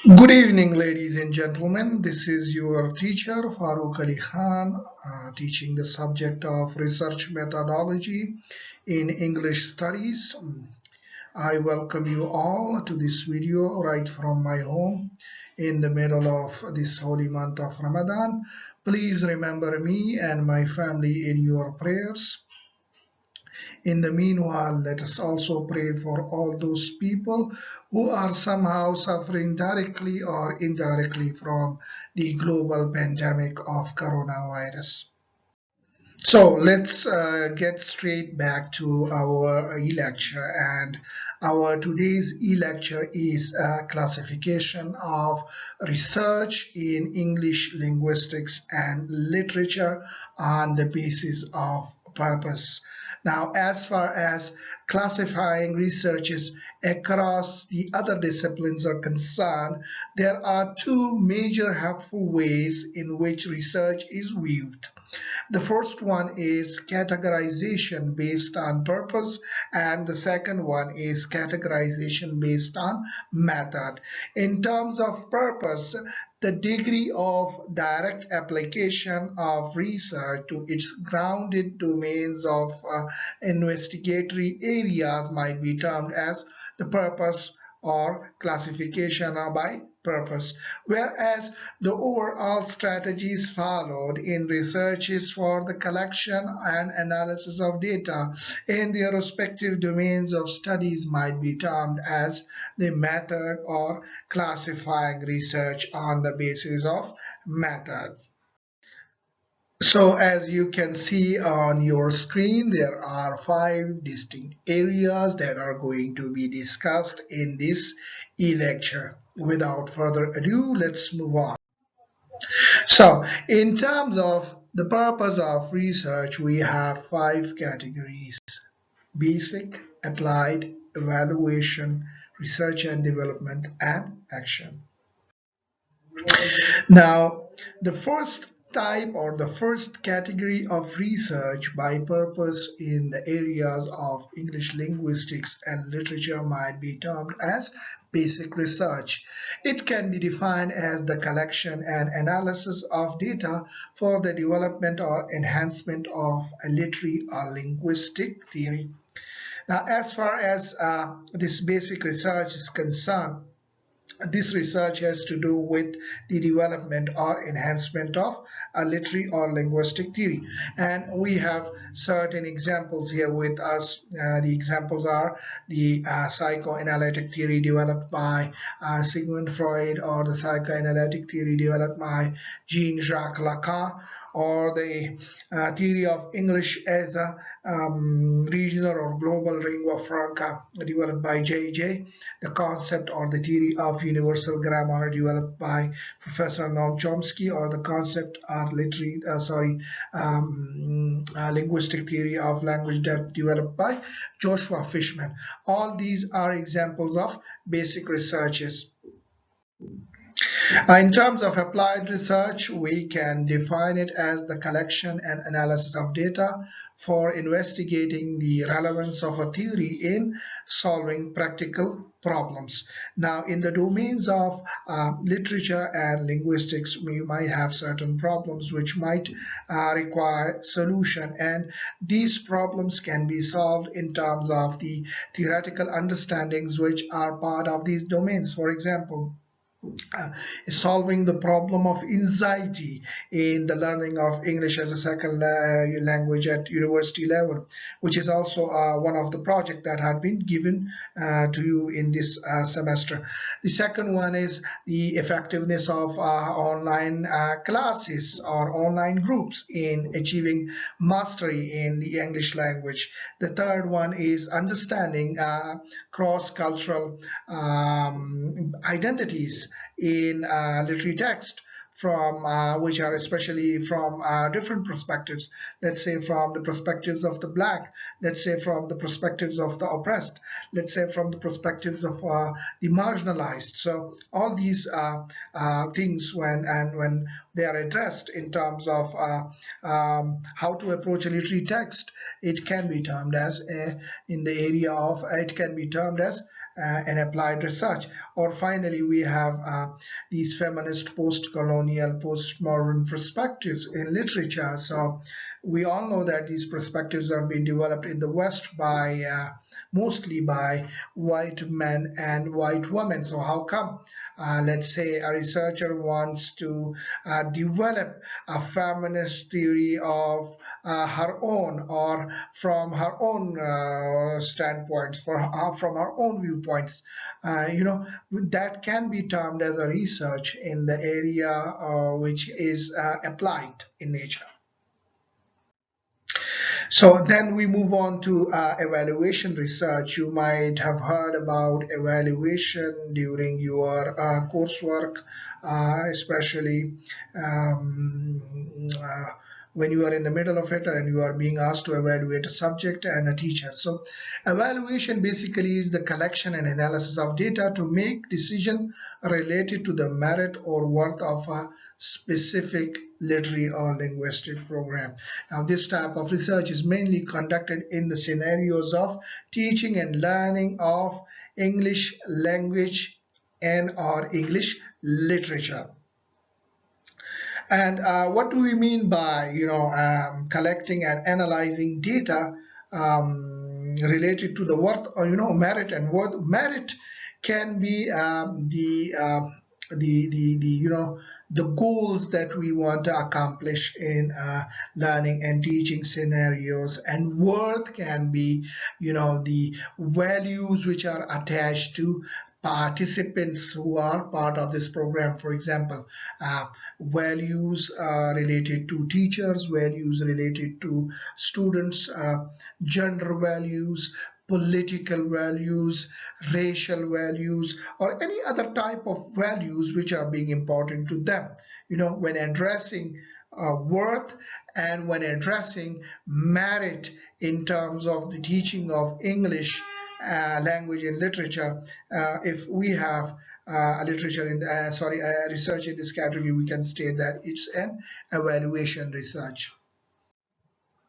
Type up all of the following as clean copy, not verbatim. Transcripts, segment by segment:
Good evening, ladies and gentlemen. This is your teacher, Farooq Ali Khan, teaching the subject of research methodology in English studies. I welcome you all to this video right from my home in the middle of this holy month of Ramadan. Please remember me and my family in your prayers. In the meanwhile, let us also pray for all those people who are somehow suffering directly or indirectly from the global pandemic of coronavirus. So let's get straight back to our e-lecture, and our today's e-lecture is a classification of research in English linguistics and literature on the basis of purpose. Now, as far as classifying researches across the other disciplines are concerned, there are two major helpful ways in which research is viewed. The first one is categorization based on purpose, and the second one is categorization based on method. In terms of purpose, the degree of direct application of research to its grounded domains of investigatory areas might be termed as the purpose or classification by purpose, whereas the overall strategies followed in researches for the collection and analysis of data in their respective domains of studies might be termed as the method or classifying research on the basis of method. So as you can see on your screen, there are five distinct areas that are going to be discussed in this e-lecture. Without further ado, let's move on. So in terms of the purpose of research, we have five categories: basic, applied, evaluation, research and development, and action. Now, the first type or the first category of research by purpose in the areas of English linguistics and literature might be termed as basic research. It can be defined as the collection and analysis of data for the development or enhancement of a literary or linguistic theory. Now, as far as this basic research is concerned, this research has to do with the development or enhancement of a literary or linguistic theory. And we have certain examples here with us. The examples are the psychoanalytic theory developed by Sigmund Freud, or the psychoanalytic theory developed by Jean-Jacques Lacan, or the theory of English as a regional or global lingua franca developed by J.J., the concept or the theory of universal grammar developed by Professor Noam Chomsky, or the concept or linguistic theory of language that developed by Joshua Fishman. All these are examples of basic researches. In terms of applied research, we can define it as the collection and analysis of data for investigating the relevance of a theory in solving practical problems. Now, in the domains of literature and linguistics, we might have certain problems which might require solution, and these problems can be solved in terms of the theoretical understandings which are part of these domains. For example, uh, solving the problem of anxiety in the learning of English as a second language at university level, which is also one of the projects that had been given to you in this semester. The second one is the effectiveness of online classes or online groups in achieving mastery in the English language. The third one is understanding cross-cultural identities in literary text, from which are especially from different perspectives. Let's say from the perspectives of the black, let's say from the perspectives of the oppressed, let's say from the perspectives of the marginalized. So all these things, when they are addressed in terms of how to approach a literary text, it can be termed as in the area of it can be termed as and applied research. Or finally, we have these feminist, post-colonial, postmodern perspectives in literature. So we all know that these perspectives have been developed in the West by mostly by white men and white women. So how come? Let's say a researcher wants to develop a feminist theory of her own, or from her own standpoints, from her own viewpoints. That can be termed as a research in the area which is applied in nature. So then we move on to evaluation research. You might have heard about evaluation during your coursework, especially when you are in the middle of it and you are being asked to evaluate a subject and a teacher. So evaluation basically is the collection and analysis of data to make decision related to the merit or worth of a specific literary or linguistic program. Now, this type of research is mainly conducted in the scenarios of teaching and learning of English language and or English literature. And what do we mean by collecting and analyzing data related to the worth, or merit and worth? Merit can be the goals that we want to accomplish in learning and teaching scenarios, and worth can be the values which are attached to participants who are part of this program. For example, values related to teachers, values related to students, gender values, political values, racial values, or any other type of values which are being important to them. When addressing worth and when addressing merit in terms of the teaching of English language and literature, if we have a literature in research in this category, we can state that it's an evaluation research.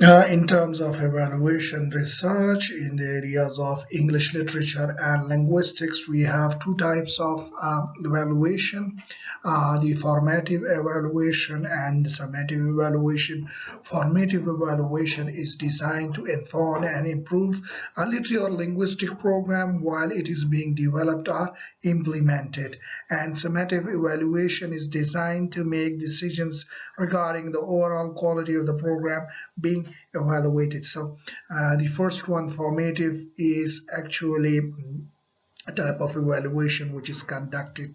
In terms of evaluation research in the areas of English literature and linguistics, we have two types of evaluation, the formative evaluation and the summative evaluation. Formative evaluation is designed to inform and improve a literary or linguistic program while it is being developed or implemented. And summative evaluation is designed to make decisions regarding the overall quality of the program being evaluated. So the first one, formative, is actually a type of evaluation which is conducted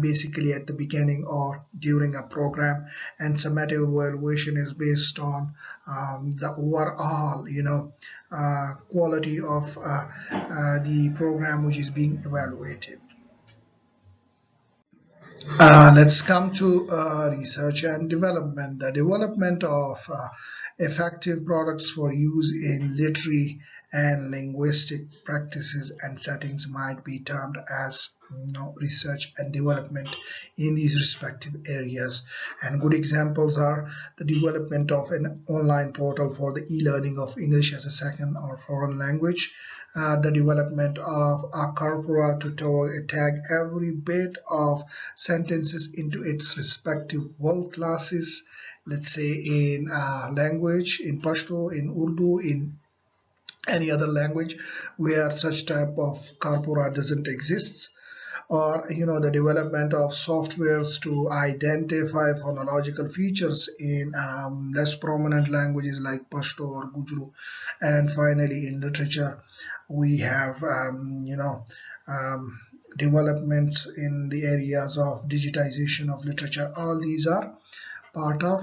basically at the beginning or during a program, and summative evaluation is based on the overall quality of the program which is being evaluated. Let's come to research and development. The development of effective products for use in literary and linguistic practices and settings might be termed as research and development in these respective areas. And good examples are the development of an online portal for the e-learning of English as a second or foreign language, the development of a corpora to tag every bit of sentences into its respective word classes, let's say in language, in Pashto, in Urdu, in any other language where such type of corpora doesn't exist. Or the development of softwares to identify phonological features in less prominent languages like Pashto or Gujru. And finally, in literature, we have developments in the areas of digitization of literature. All these are part of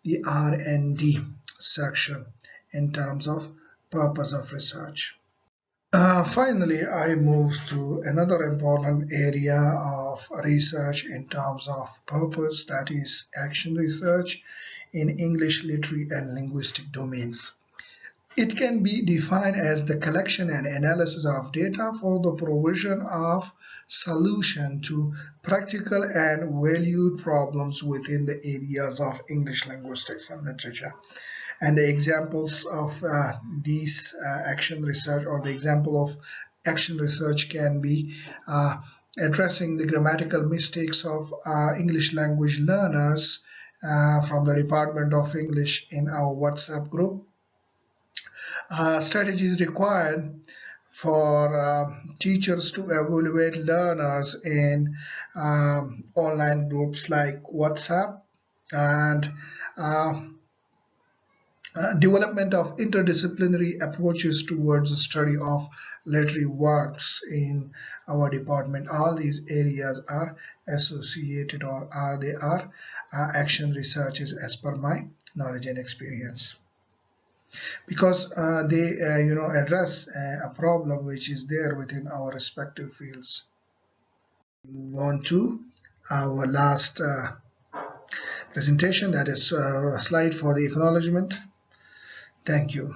the R&D section in terms of purpose of research. Finally, I move to another important area of research in terms of purpose, that is action research in English literary and linguistic domains. It can be defined as the collection and analysis of data for the provision of solution to practical and valued problems within the areas of English linguistics and literature. And the examples of these action research, or the example of action research can be addressing the grammatical mistakes of English language learners from the Department of English in our WhatsApp group. Strategies required for teachers to evaluate learners in online groups like WhatsApp, and uh, development of interdisciplinary approaches towards the study of literary works in our department. All these areas are associated, or they are action researches as per my knowledge and experience, because they address a problem which is there within our respective fields. Move on to our last presentation, that is a slide for the acknowledgement. Thank you.